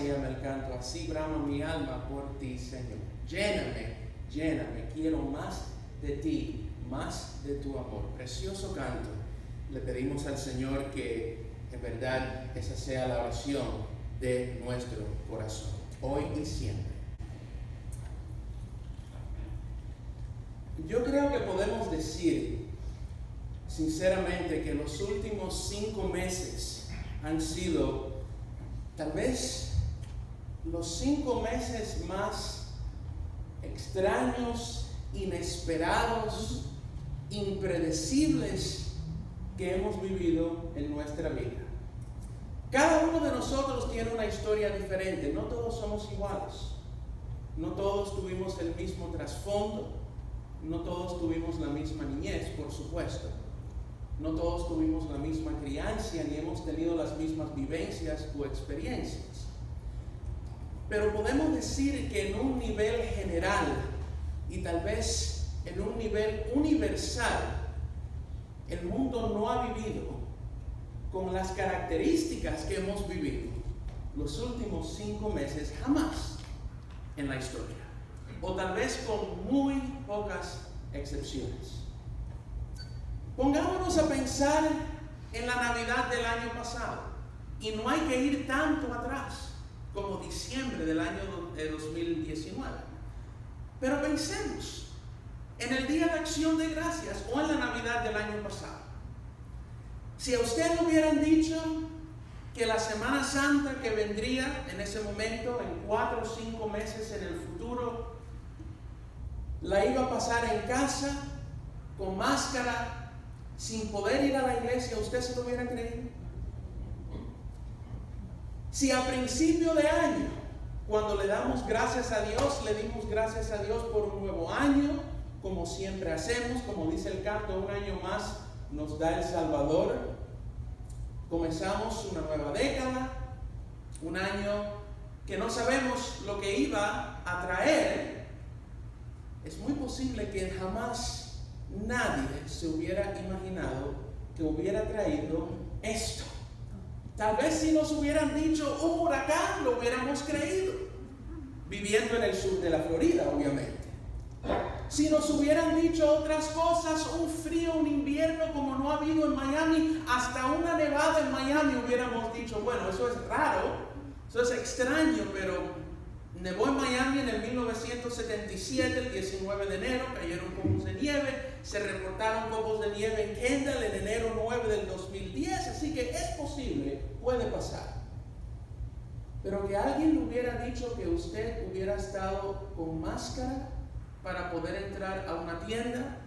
se llama el canto, así brama mi alma por ti, Señor. Lléname, lléname, quiero más de ti, más de tu amor. Precioso canto. Le pedimos al Señor que en verdad esa sea la oración de nuestro corazón, hoy y siempre. Yo creo que podemos decir sinceramente que los últimos 5 meses han sido tal vez los 5 meses más extraños, inesperados, impredecibles que hemos vivido en nuestra vida. Cada uno de nosotros tiene una historia diferente, no todos somos iguales, no todos tuvimos el mismo trasfondo, no todos tuvimos la misma niñez, por supuesto, no todos tuvimos la misma crianza ni hemos tenido las mismas vivencias o experiencias. Pero podemos decir que en un nivel general y tal vez en un nivel universal, el mundo no ha vivido con las características que hemos vivido los últimos 5 meses jamás en la historia, o tal vez con muy pocas excepciones. Pongámonos a pensar en la Navidad del año pasado, y no hay que ir tanto atrás como diciembre del año 2019, pero pensemos en el Día de Acción de Gracias o en la Navidad del año pasado. Si a usted le hubieran dicho que la Semana Santa que vendría en ese momento, en 4 o 5 meses en el futuro, la iba a pasar en casa, con máscara, sin poder ir a la iglesia, ¿usted se lo hubiera creído? Si a principio de año, cuando le damos gracias a Dios, le dimos gracias a Dios por un nuevo año, como siempre hacemos, como dice el canto, un año más nos da el Salvador. Comenzamos una nueva década, un año que no sabemos lo que iba a traer. Es muy posible que jamás nadie se hubiera imaginado que hubiera traído esto. Tal vez si nos hubieran dicho un huracán, lo hubiéramos creído, viviendo en el sur de la Florida, obviamente. Si nos hubieran dicho otras cosas, un frío, un invierno como no ha habido en Miami, hasta una nevada en Miami, hubiéramos dicho, bueno, eso es raro, eso es extraño, pero nevó en Miami en el 1977, el 19 de enero, cayeron copos de nieve, se reportaron copos de nieve en Kendall en enero 9 del 2010, así que es posible, puede pasar. Pero que alguien le hubiera dicho que usted hubiera estado con máscara para poder entrar a una tienda,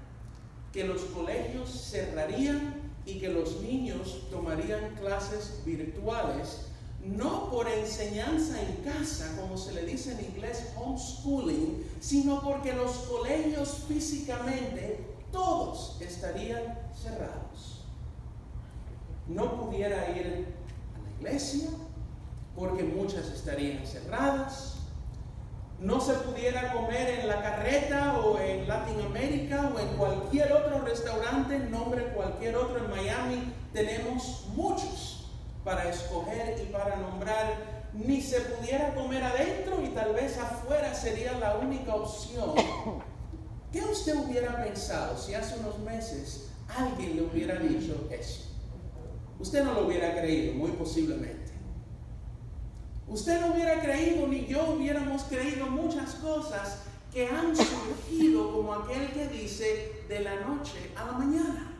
que los colegios cerrarían y que los niños tomarían clases virtuales, no por enseñanza en casa, como se le dice en inglés homeschooling, sino porque los colegios físicamente todos estarían cerrados. No pudiera ir a la iglesia porque muchas estarían cerradas. No se pudiera comer en la Carreta o en Latinoamérica o en cualquier otro restaurante, nombre cualquier otro en Miami. Tenemos muchos para escoger y para nombrar. Ni se pudiera comer adentro y tal vez afuera sería la única opción. ¿Qué usted hubiera pensado si hace unos meses alguien le hubiera dicho eso? Usted no lo hubiera creído, muy posiblemente. Usted no hubiera creído, ni yo hubiéramos creído muchas cosas que han surgido como aquel que dice de la noche a la mañana.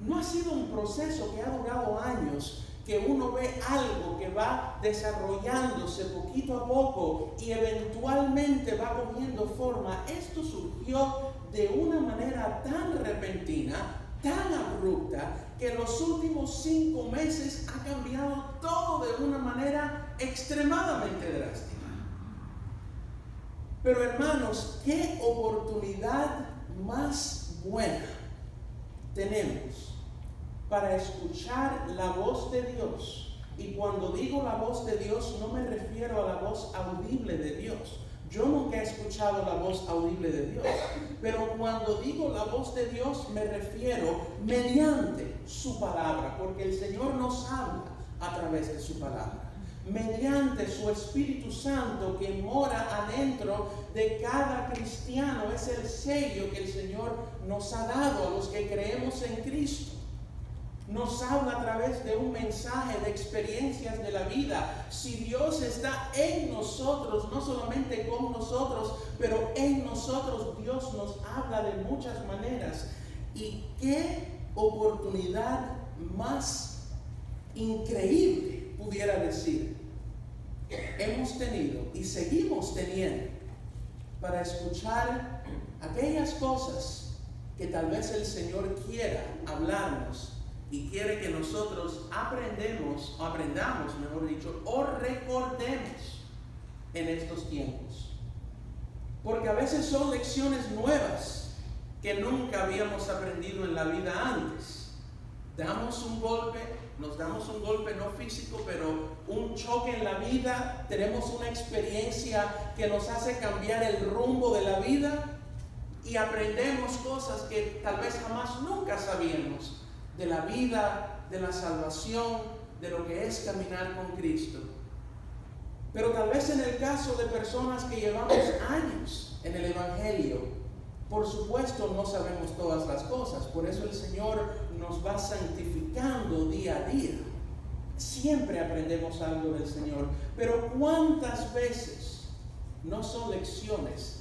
No ha sido un proceso que ha durado años, que uno ve algo que va desarrollándose poquito a poco y eventualmente va cogiendo forma. Esto surgió de una manera tan repentina, tan abrupta, que en los últimos 5 meses ha cambiado todo de una manera extremadamente drástica. Pero hermanos, qué oportunidad más buena tenemos para escuchar la voz de Dios. Y cuando digo la voz de Dios, no me refiero a la voz audible de Dios. Yo nunca he escuchado la voz audible de Dios, pero cuando digo la voz de Dios me refiero mediante su palabra, porque el Señor nos habla a través de su palabra. mediante su Espíritu Santo que mora adentro de cada cristiano. Es el sello que el Señor nos ha dado a los que creemos en Cristo. Nos habla a través de un mensaje de experiencias de la vida. Si Dios está en nosotros, no solamente con nosotros, pero en nosotros, Dios nos habla de muchas maneras. Y qué oportunidad más increíble, pudiera decir, hemos tenido y seguimos teniendo para escuchar aquellas cosas que tal vez el Señor quiera hablarnos y quiere que nosotros aprendamos, mejor dicho, o recordemos en estos tiempos. Porque a veces son lecciones nuevas que nunca habíamos aprendido en la vida antes. Nos damos un golpe no físico, pero un choque en la vida, tenemos una experiencia que nos hace cambiar el rumbo de la vida y aprendemos cosas que tal vez jamás nunca sabíamos de la vida, de la salvación, de lo que es caminar con Cristo. Pero tal vez en el caso de personas que llevamos años en el Evangelio, por supuesto no sabemos todas las cosas, por eso el Señor nos va santificando día a día. Siempre aprendemos algo del Señor, pero ¿cuántas veces no son lecciones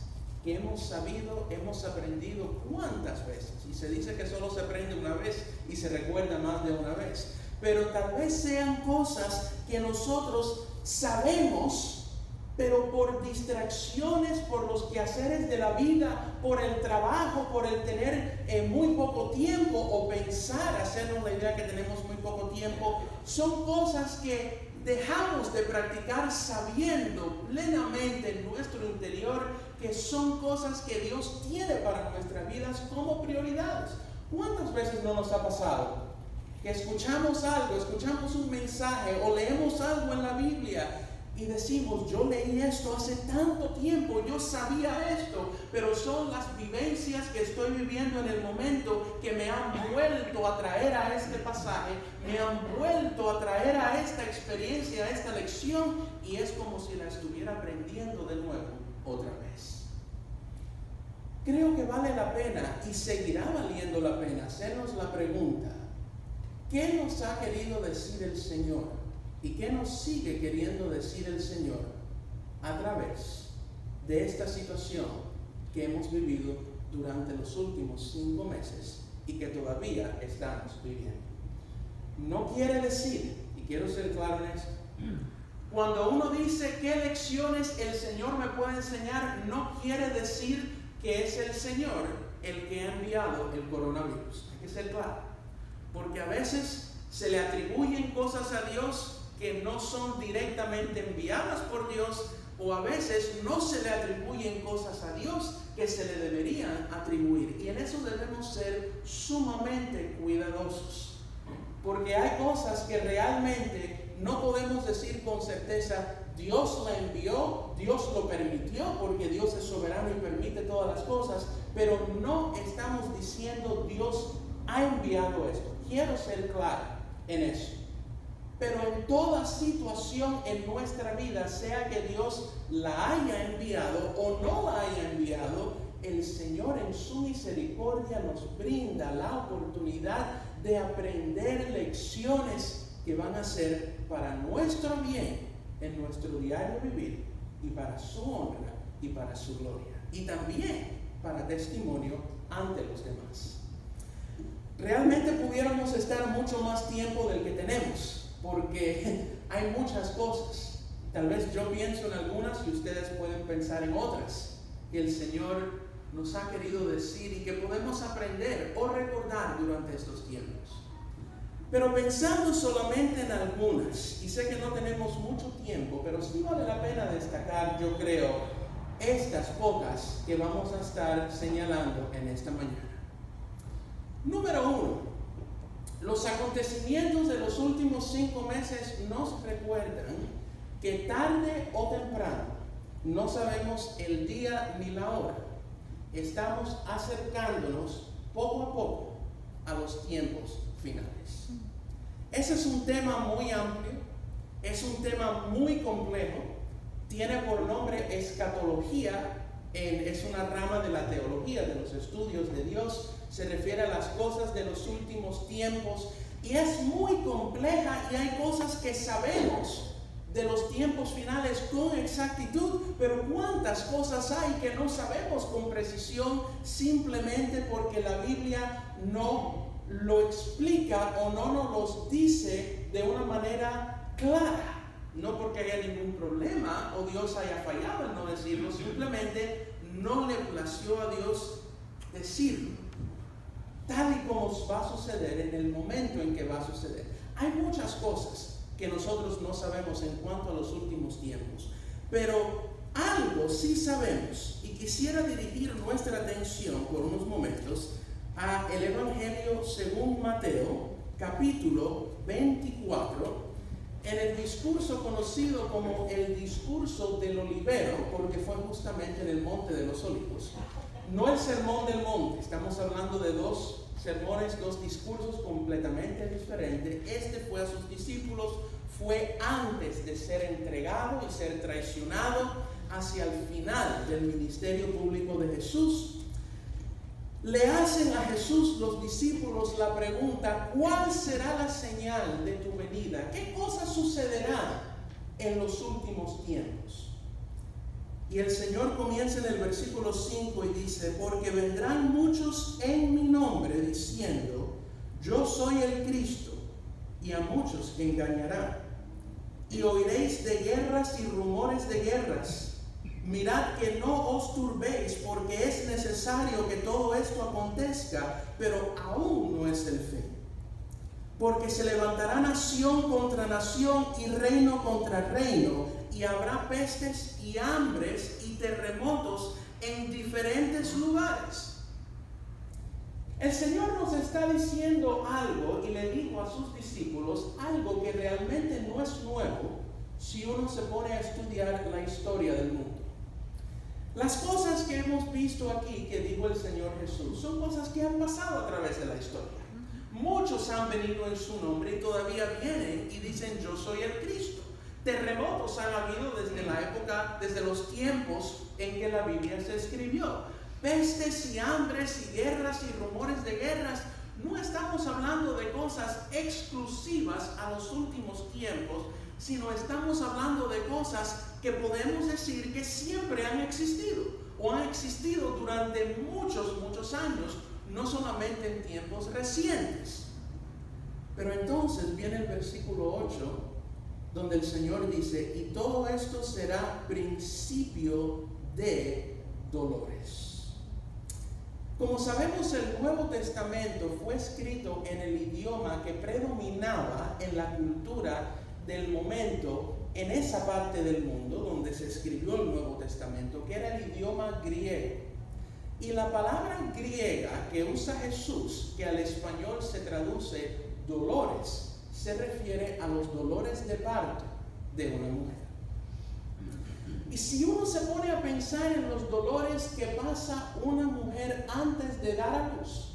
que hemos sabido, hemos aprendido? ¿Cuántas veces? Y se dice que solo se aprende una vez y se recuerda más de una vez, pero tal vez sean cosas que nosotros sabemos, pero por distracciones, por los quehaceres de la vida, por el trabajo, por el tener muy poco tiempo o pensar, hacernos la idea que tenemos muy poco tiempo, son cosas que dejamos de practicar sabiendo plenamente en nuestro interior que son cosas que Dios tiene para nuestras vidas como prioridades. ¿Cuántas veces no nos ha pasado que escuchamos algo, escuchamos un mensaje o leemos algo en la Biblia y decimos, yo leí esto hace tanto tiempo, yo sabía esto, pero son las vivencias que estoy viviendo en el momento que me han vuelto a traer a este pasaje, me han vuelto a traer a esta experiencia, a esta lección, y es como si la estuviera aprendiendo de nuevo otra vez. Creo que vale la pena y seguirá valiendo la pena hacernos la pregunta, ¿qué nos ha querido decir el Señor? ¿Y qué nos sigue queriendo decir el Señor a través de esta situación que hemos vivido durante los últimos 5 meses y que todavía estamos viviendo? No quiere decir, y quiero ser claro en esto, cuando uno dice qué lecciones el Señor me puede enseñar, no quiere decir que es el Señor el que ha enviado el coronavirus. Hay que ser claro, porque a veces se le atribuyen cosas a Dios que no son directamente enviadas por Dios, o a veces no se le atribuyen cosas a Dios que se le deberían atribuir. Y en eso debemos ser sumamente cuidadosos, porque hay cosas que realmente no podemos decir con certeza, Dios la envió, Dios lo permitió, porque Dios es soberano y permite todas las cosas, pero no estamos diciendo Dios ha enviado esto. Quiero ser claro en eso. Pero en toda situación en nuestra vida, sea que Dios la haya enviado o no la haya enviado, el Señor en su misericordia nos brinda la oportunidad de aprender lecciones que van a ser para nuestro bien en nuestro diario vivir y para su honra y para su gloria, y también para testimonio ante los demás. Realmente pudiéramos estar mucho más tiempo del que tenemos, porque hay muchas cosas. Tal vez yo pienso en algunas y ustedes pueden pensar en otras que el Señor nos ha querido decir y que podemos aprender o recordar durante estos tiempos. Pero pensando solamente en algunas, y sé que no tenemos mucho tiempo, pero sí vale la pena destacar, yo creo, estas pocas que vamos a estar señalando en esta mañana. Número 1. Los acontecimientos de los últimos 5 meses nos recuerdan que tarde o temprano, no sabemos el día ni la hora, estamos acercándonos poco a poco a los tiempos finales. Ese es un tema muy amplio Es un tema muy complejo, tiene por nombre escatología, es una rama de la teología, de los estudios de Dios, se refiere a las cosas de los últimos tiempos y es muy compleja y hay cosas que sabemos de los tiempos finales con exactitud, pero cuántas cosas hay que no sabemos con precisión simplemente porque la Biblia no lo explica o no nos los dice de una manera clara. No porque haya ningún problema o Dios haya fallado en no decirlo, simplemente no le plació a Dios decirlo, tal y como va a suceder en el momento en que va a suceder. Hay muchas cosas que nosotros no sabemos en cuanto a los últimos tiempos, pero algo sí sabemos, y quisiera dirigir nuestra atención por unos momentos a el Evangelio según Mateo, capítulo 24, en el discurso conocido como el discurso del Olivero, porque fue justamente en el Monte de los Olivos. No el Sermón del Monte, estamos hablando de dos sermones, dos discursos completamente diferentes. Este fue a sus discípulos, fue antes de ser entregado y ser traicionado, hacia el final del ministerio público de Jesús. Le hacen a Jesús los discípulos la pregunta: ¿cuál será la señal de tu venida? ¿Qué cosa sucederá en los últimos tiempos? Y el Señor comienza en el versículo 5 y dice: porque vendrán muchos en mi nombre diciendo, yo soy el Cristo, y a muchos engañarán. Y oiréis de guerras y rumores de guerras. Mirad que no os turbéis, porque es necesario que todo esto acontezca, pero aún no es el fin. Porque se levantará nación contra nación y reino contra reino, y habrá pestes y hambres y terremotos en diferentes lugares. El Señor nos está diciendo algo, y le dijo a sus discípulos algo que realmente no es nuevo si uno se pone a estudiar la historia del mundo. Las cosas que hemos visto aquí, que dijo el Señor Jesús, son cosas que han pasado a través de la historia. Muchos han venido en su nombre y todavía vienen y dicen, yo soy el Cristo. Terremotos han habido desde la época, desde los tiempos en que la Biblia se escribió. Pestes y hambres y guerras y rumores de guerras. No estamos hablando de cosas exclusivas a los últimos tiempos, sino estamos hablando de cosas que podemos decir que siempre han existido o han existido durante muchos años, no solamente en tiempos recientes. Pero entonces viene el versículo 8, donde el Señor dice, y todo esto será principio de dolores. Como sabemos, el Nuevo Testamento fue escrito en el idioma que predominaba en la cultura del momento en esa parte del mundo donde se escribió el Nuevo Testamento, que era el idioma griego. Y la palabra griega que usa Jesús, que al español se traduce dolores, se refiere a los dolores de parto de una mujer. Y si uno se pone a pensar en los dolores que pasa una mujer antes de dar a luz,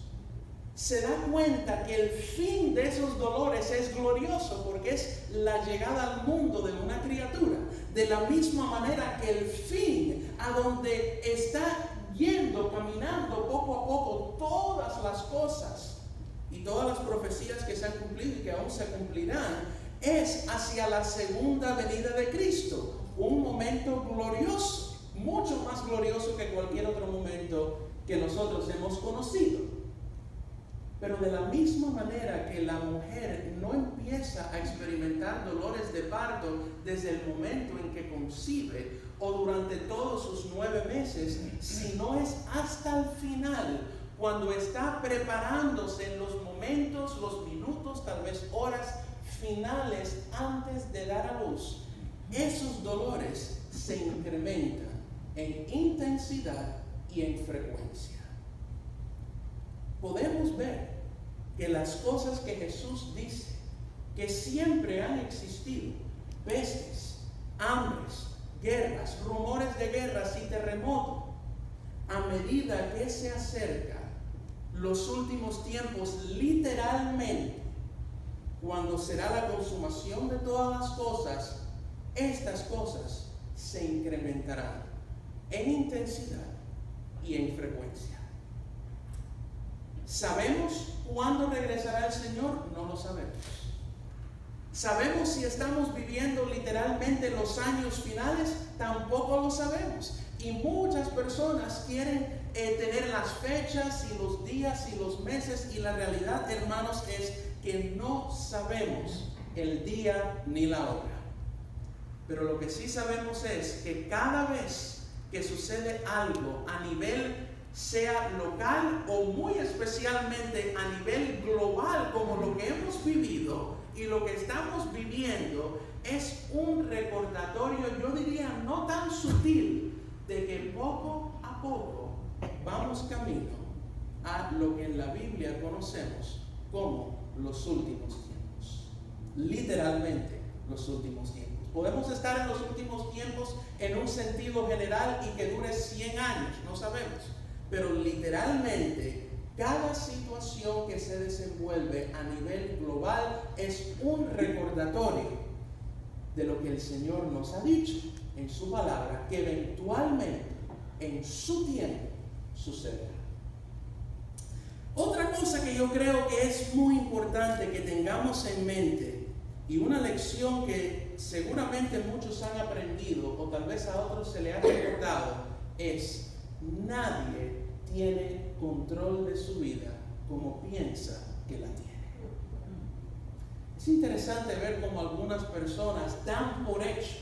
se da cuenta que el fin de esos dolores es glorioso, porque es la llegada al mundo de una criatura. De la misma manera que el fin, a donde está yendo, caminando poco a poco todas las cosas y todas las profecías que se han cumplido y que aún se cumplirán, es hacia la segunda venida de Cristo. Un momento glorioso, mucho más glorioso que cualquier otro momento que nosotros hemos conocido. Pero de la misma manera que la mujer no empieza a experimentar dolores de parto desde el momento en que concibe o durante todos sus 9 meses, sino es hasta el final, cuando está preparándose en los momentos, los minutos, tal vez horas finales antes de dar a luz. Esos dolores se incrementan en intensidad y en frecuencia. Podemos ver que las cosas que Jesús dice, que siempre han existido, pestes, hambres, guerras, rumores de guerras y terremotos, a medida que se acerca los últimos tiempos, literalmente cuando será la consumación de todas las cosas, estas cosas se incrementarán en intensidad y en frecuencia. ¿Sabemos cuándo regresará el Señor? No lo sabemos. ¿Sabemos si estamos viviendo literalmente los años finales? Tampoco lo sabemos. Y muchas personas quieren tener las fechas y los días y los meses, y la realidad, hermanos, es que no sabemos el día ni la hora. Pero lo que sí sabemos es que cada vez que sucede algo a nivel, sea local o muy especialmente a nivel global, como lo que hemos vivido y lo que estamos viviendo, es un recordatorio, yo diría no tan sutil, de que poco a poco vamos camino a lo que en la Biblia conocemos como los últimos tiempos. Literalmente los últimos tiempos. Podemos estar en los últimos tiempos en un sentido general y que dure 100 años, no sabemos. Pero literalmente cada situación que se desenvuelve a nivel global es un recordatorio de lo que el Señor nos ha dicho en su palabra, que eventualmente en su tiempo sucederá. Otra cosa que yo creo que es muy importante que tengamos en mente, y una lección que seguramente muchos han aprendido o tal vez a otros se le ha recordado, es: nadie tiene control de su vida como piensa que la tiene. Es interesante ver cómo algunas personas dan por hecho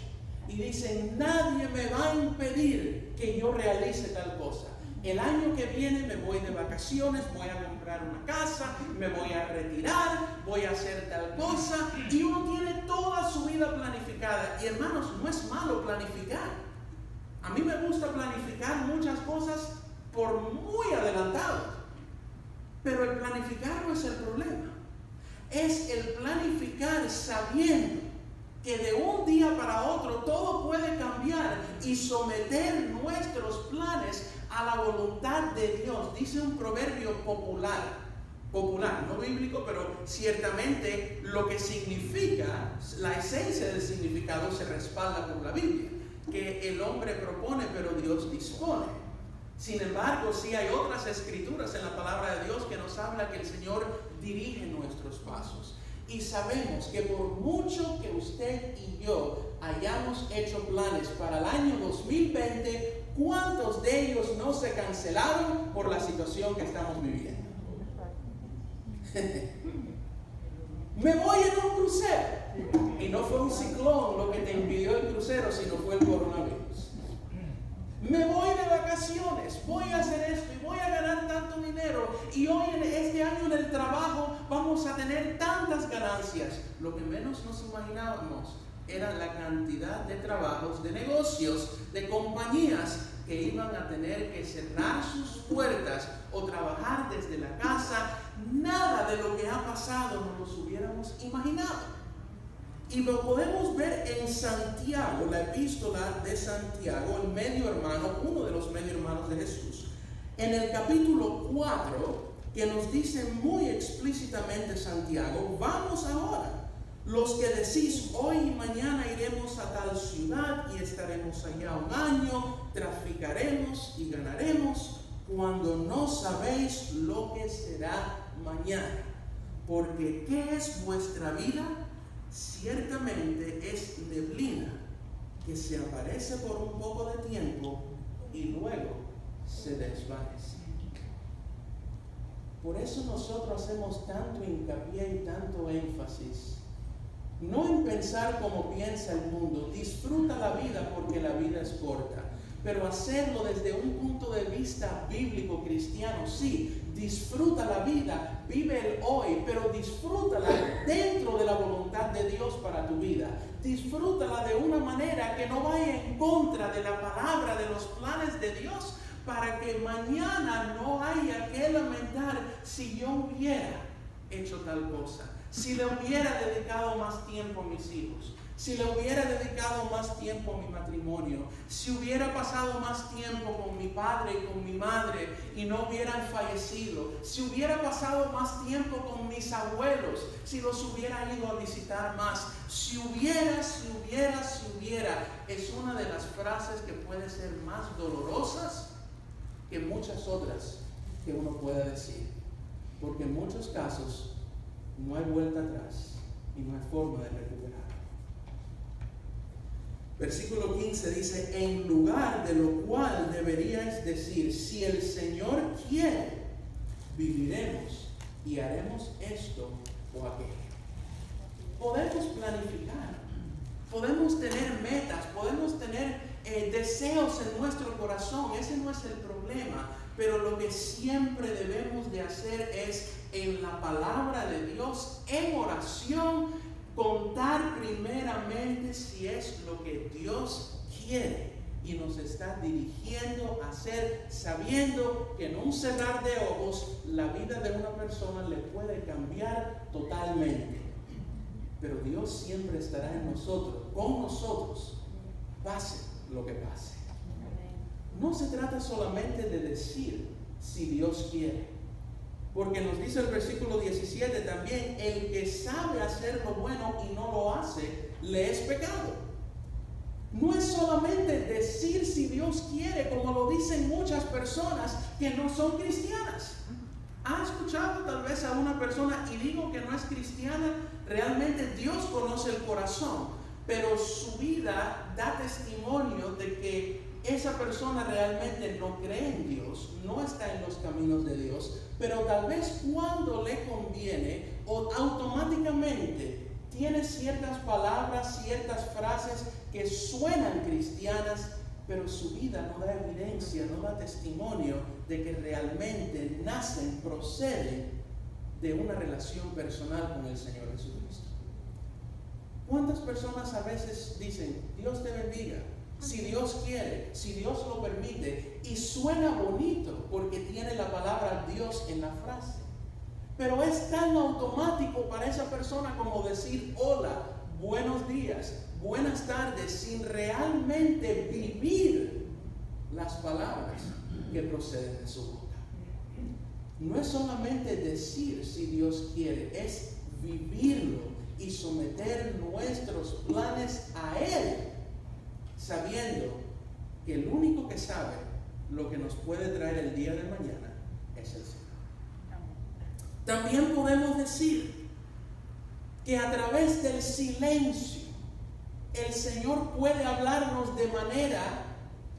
y dicen: nadie me va a impedir que yo realice tal cosa. El año que viene me voy de vacaciones, voy a comprar una casa, me voy a retirar, voy a hacer tal cosa, y uno tiene toda su vida planificada. Y hermanos, no es malo planificar. A mí me gusta planificar muchas cosas por muy adelantado, pero el planificar no es el problema. Es el planificar sabiendo que de un día para otro todo puede cambiar y someter nuestros planes a la voluntad de Dios. Dice un proverbio popular, no bíblico, pero ciertamente lo que significa, la esencia del significado se respalda por la Biblia, que el hombre propone pero Dios dispone. Sin embargo, sí hay otras escrituras en la palabra de Dios que nos habla que el Señor dirige nuestros pasos. Y sabemos que por mucho que usted y yo hayamos hecho planes para el año 2020, ¿cuántos de ellos no se cancelaron por la situación que estamos viviendo? Me voy en un crucero. Y no fue un ciclón lo que te impidió el crucero, sino fue el coronavirus. Me voy de vacaciones, voy a hacer esto y voy a ganar tanto dinero, y hoy en este año en el trabajo vamos a tener tantas ganancias. Lo que menos nos imaginábamos era la cantidad de trabajos, de negocios, de compañías que iban a tener que cerrar sus puertas o trabajar desde la casa. Nada de lo que ha pasado nos los hubiéramos imaginado. Y lo podemos ver en Santiago, la epístola de Santiago, el medio hermano, uno de los medio hermanos de Jesús. En el capítulo 4, que nos dice muy explícitamente Santiago: vamos ahora, los que decís hoy y mañana iremos a tal ciudad y estaremos allá un año, traficaremos y ganaremos, cuando no sabéis lo que será mañana. Porque ¿qué es vuestra vida? Ciertamente es neblina que se aparece por un poco de tiempo y luego se desvanece. Por eso nosotros hacemos tanto hincapié y tanto énfasis, no en pensar como piensa el mundo. Disfruta la vida porque la vida es corta, pero hacerlo desde un punto de vista bíblico cristiano. Sí, disfruta la vida, vive el hoy, pero disfrútala dentro de la voluntad de Dios para tu vida. Disfrútala de una manera que no vaya en contra de la palabra, de los planes de Dios, para que mañana no haya que lamentar: si yo hubiera hecho tal cosa, si le hubiera dedicado más tiempo a mis hijos, si le hubiera dedicado más tiempo a mi matrimonio, si hubiera pasado más tiempo con mi padre y con mi madre y no hubieran fallecido, si hubiera pasado más tiempo con mis abuelos, si los hubiera ido a visitar más, si hubiera, es una de las frases que puede ser más dolorosas que muchas otras que uno pueda decir, porque en muchos casos no hay vuelta atrás y no hay forma de recuperar. Versículo 15 dice, en lugar de lo cual deberíais decir, si el Señor quiere, viviremos y haremos esto o aquello. Podemos planificar, podemos tener metas, podemos tener deseos en nuestro corazón, ese no es el problema, pero lo que siempre debemos de hacer es en la palabra de Dios, en oración, contar primeramente si es lo que Dios quiere y nos está dirigiendo a hacer, sabiendo que en un cerrar de ojos la vida de una persona le puede cambiar totalmente. Pero Dios siempre estará en nosotros, con nosotros, pase lo que pase. No se trata solamente de decir si Dios quiere. Porque nos dice el versículo 17 también, el que sabe hacer lo bueno y no lo hace, le es pecado. No es solamente decir si Dios quiere, como lo dicen muchas personas que no son cristianas. ¿Ha escuchado tal vez a una persona, y digo que no es cristiana, realmente Dios conoce el corazón, pero su vida da testimonio de que esa persona realmente no cree en Dios, no está en los caminos de Dios, pero tal vez cuando le conviene o automáticamente tiene ciertas palabras, ciertas frases que suenan cristianas, pero su vida no da evidencia, no da testimonio de que realmente nacen, proceden de una relación personal con el Señor Jesucristo. ¿Cuántas personas a veces dicen, Dios te bendiga? Si Dios quiere, si Dios lo permite, y suena bonito porque tiene la palabra Dios en la frase, pero es tan automático para esa persona como decir hola, buenos días, buenas tardes, sin realmente vivir las palabras que proceden de su boca. No es solamente decir si Dios quiere, es vivirlo y someter nuestros planes a Él, sabiendo que el único que sabe lo que nos puede traer el día de mañana es el Señor. También podemos decir que a través del silencio el Señor puede hablarnos de manera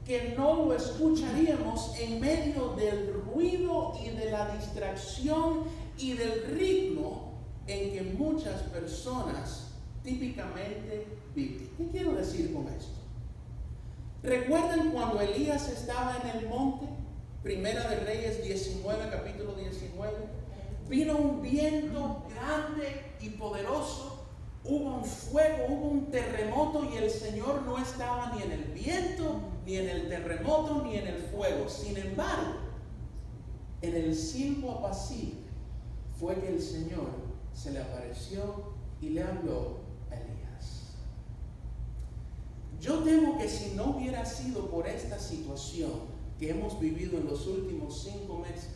que no lo escucharíamos en medio del ruido y de la distracción y del ritmo en que muchas personas típicamente viven. ¿Qué quiero decir con esto? ¿Recuerdan cuando Elías estaba en el monte? Primera de Reyes 19, capítulo 19. Vino un viento grande y poderoso, hubo un fuego, hubo un terremoto y el Señor no estaba ni en el viento, ni en el terremoto, ni en el fuego. Sin embargo, en el silbo apacible fue que el Señor se le apareció y le habló a Elías. Yo temo que si no hubiera sido por esta situación que hemos vivido en los últimos 5 meses,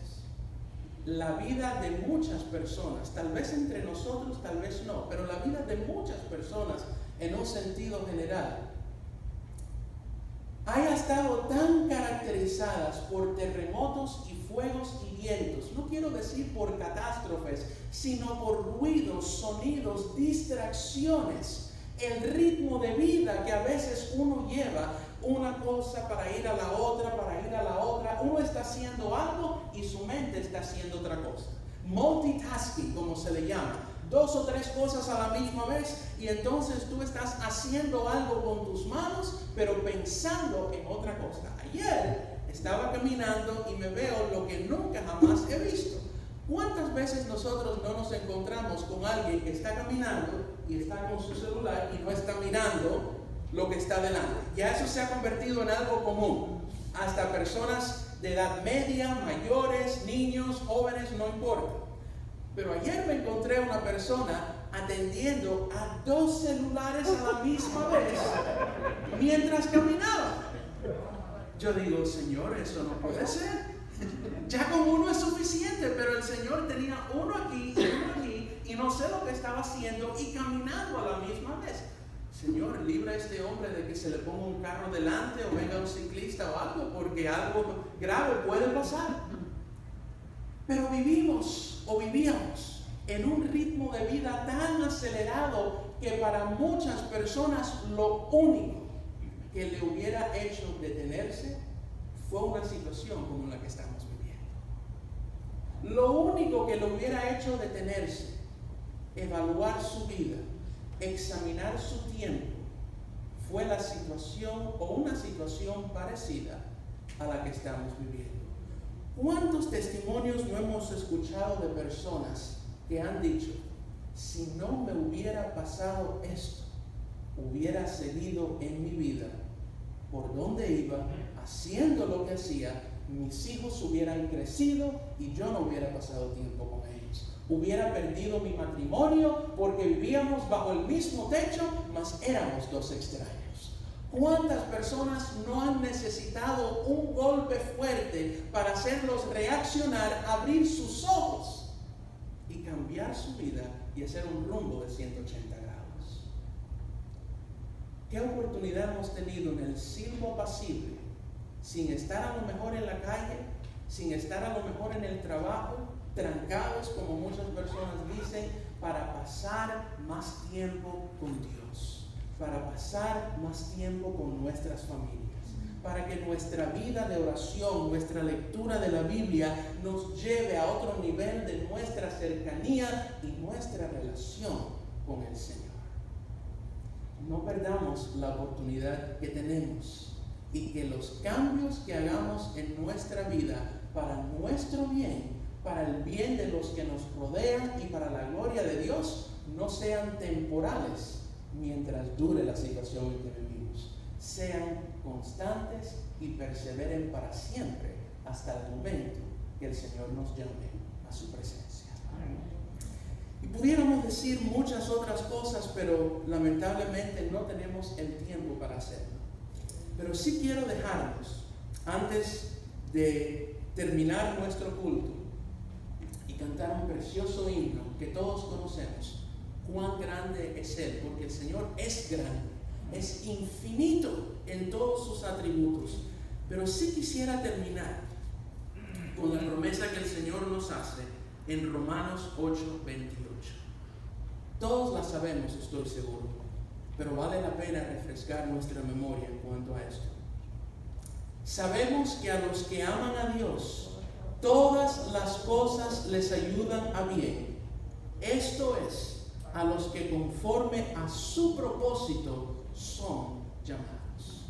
la vida de muchas personas, tal vez entre nosotros, tal vez no, pero la vida de muchas personas en un sentido general, haya estado tan caracterizadas por terremotos y fuegos y vientos. No quiero decir por catástrofes, sino por ruidos, sonidos, distracciones. El ritmo de vida que a veces uno lleva, una cosa para ir a la otra, uno está haciendo algo y su mente está haciendo otra cosa. Multitasking, como se le llama. 2 o 3 cosas a la misma vez y entonces tú estás haciendo algo con tus manos, pero pensando en otra cosa. Ayer estaba caminando y me veo lo que nunca jamás he visto. ¿Cuántas veces nosotros no nos encontramos con alguien que está caminando y está con su celular y no está mirando lo que está delante? Ya eso se ha convertido en algo común. Hasta personas de edad media, mayores, niños, jóvenes, no importa. Pero ayer me encontré una persona atendiendo a 2 celulares a la misma vez mientras caminaba. Yo digo, Señor, eso no puede ser. Ya con uno es suficiente, pero el Señor tenía uno aquí y uno aquí, y no sé lo que estaba haciendo y caminando a la misma vez. Señor, libra a este hombre de que se le ponga un carro delante o venga un ciclista o algo, porque algo grave puede pasar. Pero vivíamos en un ritmo de vida tan acelerado que para muchas personas lo único que le hubiera hecho detenerse fue una situación como la que estamos viviendo. Lo único que le hubiera hecho detenerse, evaluar su vida, examinar su tiempo, fue la situación o una situación parecida a la que estamos viviendo. ¿Cuántos testimonios no hemos escuchado de personas que han dicho, si no me hubiera pasado esto, hubiera seguido en mi vida por donde iba, haciendo lo que hacía, mis hijos hubieran crecido y yo no hubiera pasado tiempo con ellos? Hubiera perdido mi matrimonio porque vivíamos bajo el mismo techo, mas éramos 2 extraños. ¿Cuántas personas no han necesitado un golpe fuerte para hacerlos reaccionar, abrir sus ojos y cambiar su vida y hacer un rumbo de 180 grados? ¿Qué oportunidad hemos tenido en el silbo apacible, sin estar a lo mejor en la calle, sin estar a lo mejor en el trabajo, trancados como muchas personas dicen, para pasar más tiempo con Dios, para pasar más tiempo con nuestras familias, para que nuestra vida de oración, nuestra lectura de la Biblia nos lleve a otro nivel de nuestra cercanía y nuestra relación con el Señor? No perdamos la oportunidad que tenemos y que los cambios que hagamos en nuestra vida para nuestro bien, para el bien de los que nos rodean y para la gloria de Dios, no sean temporales mientras dure la situación en que vivimos. Sean constantes y perseveren para siempre hasta el momento que el Señor nos llame a su presencia. Y pudiéramos decir muchas otras cosas, pero lamentablemente no tenemos el tiempo para hacerlo. Pero sí quiero dejarnos, antes de terminar nuestro culto y cantar un precioso himno que todos conocemos, cuán grande es Él, porque el Señor es grande, es infinito en todos sus atributos. Pero sí quisiera terminar con la promesa que el Señor nos hace en Romanos 8:28. Todos la sabemos, estoy seguro, pero vale la pena refrescar nuestra memoria en cuanto a esto. Sabemos que a los que aman a Dios, todas las cosas les ayudan a bien. Esto es, a los que conforme a su propósito son llamados.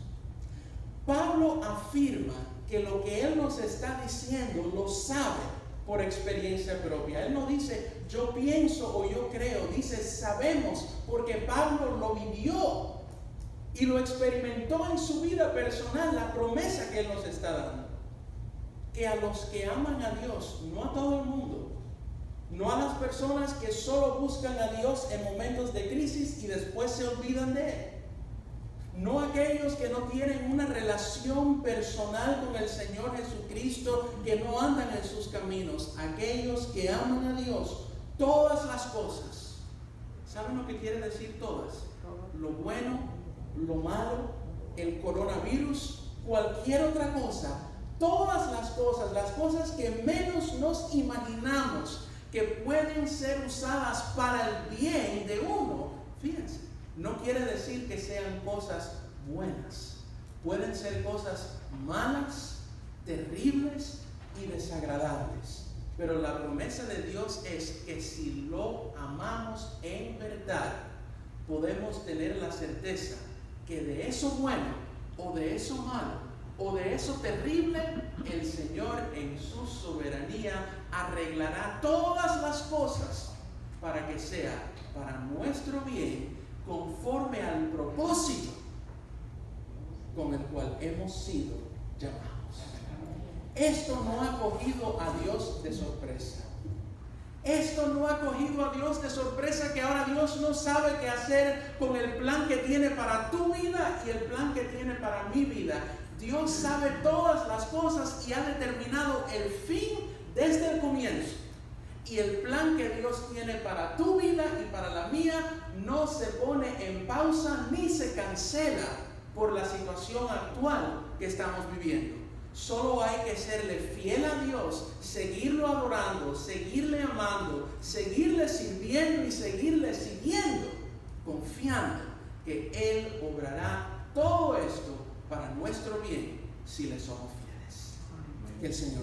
Pablo afirma que lo que él nos está diciendo lo sabe por experiencia propia. Él no dice yo pienso o yo creo, dice sabemos, porque Pablo lo vivió y lo experimentó en su vida personal, la promesa que él nos está dando. Que a los que aman a Dios, no a todo el mundo, no a las personas que solo buscan a Dios en momentos de crisis y después se olvidan de Él, no a aquellos que no tienen una relación personal con el Señor Jesucristo, que no andan en sus caminos, aquellos que aman a Dios, todas las cosas. ¿Saben lo que quiere decir todas? Lo bueno, lo malo, el coronavirus, cualquier otra cosa, todas las cosas que menos nos imaginamos que pueden ser usadas para el bien de uno. Fíjense, no quiere decir que sean cosas buenas. Pueden ser cosas malas, terribles y desagradables. Pero la promesa de Dios es que si lo amamos en verdad, podemos tener la certeza que de eso bueno o de eso malo o de eso terrible, el Señor en su soberanía arreglará todas las cosas para que sea para nuestro bien, conforme al propósito con el cual hemos sido llamados. Esto no ha cogido a Dios de sorpresa. Esto no ha cogido a Dios de sorpresa, que ahora Dios no sabe qué hacer con el plan que tiene para tu vida y el plan que tiene para mi vida. Dios sabe todas las cosas y ha determinado el fin desde el comienzo. Y el plan que Dios tiene para tu vida y para la mía no se pone en pausa ni se cancela por la situación actual que estamos viviendo. Solo hay que serle fiel a Dios, seguirlo adorando, seguirle amando, seguirle sirviendo y seguirle siguiendo, confiando que Él obrará todo esto para nuestro bien si le somos fieles. Que el Señor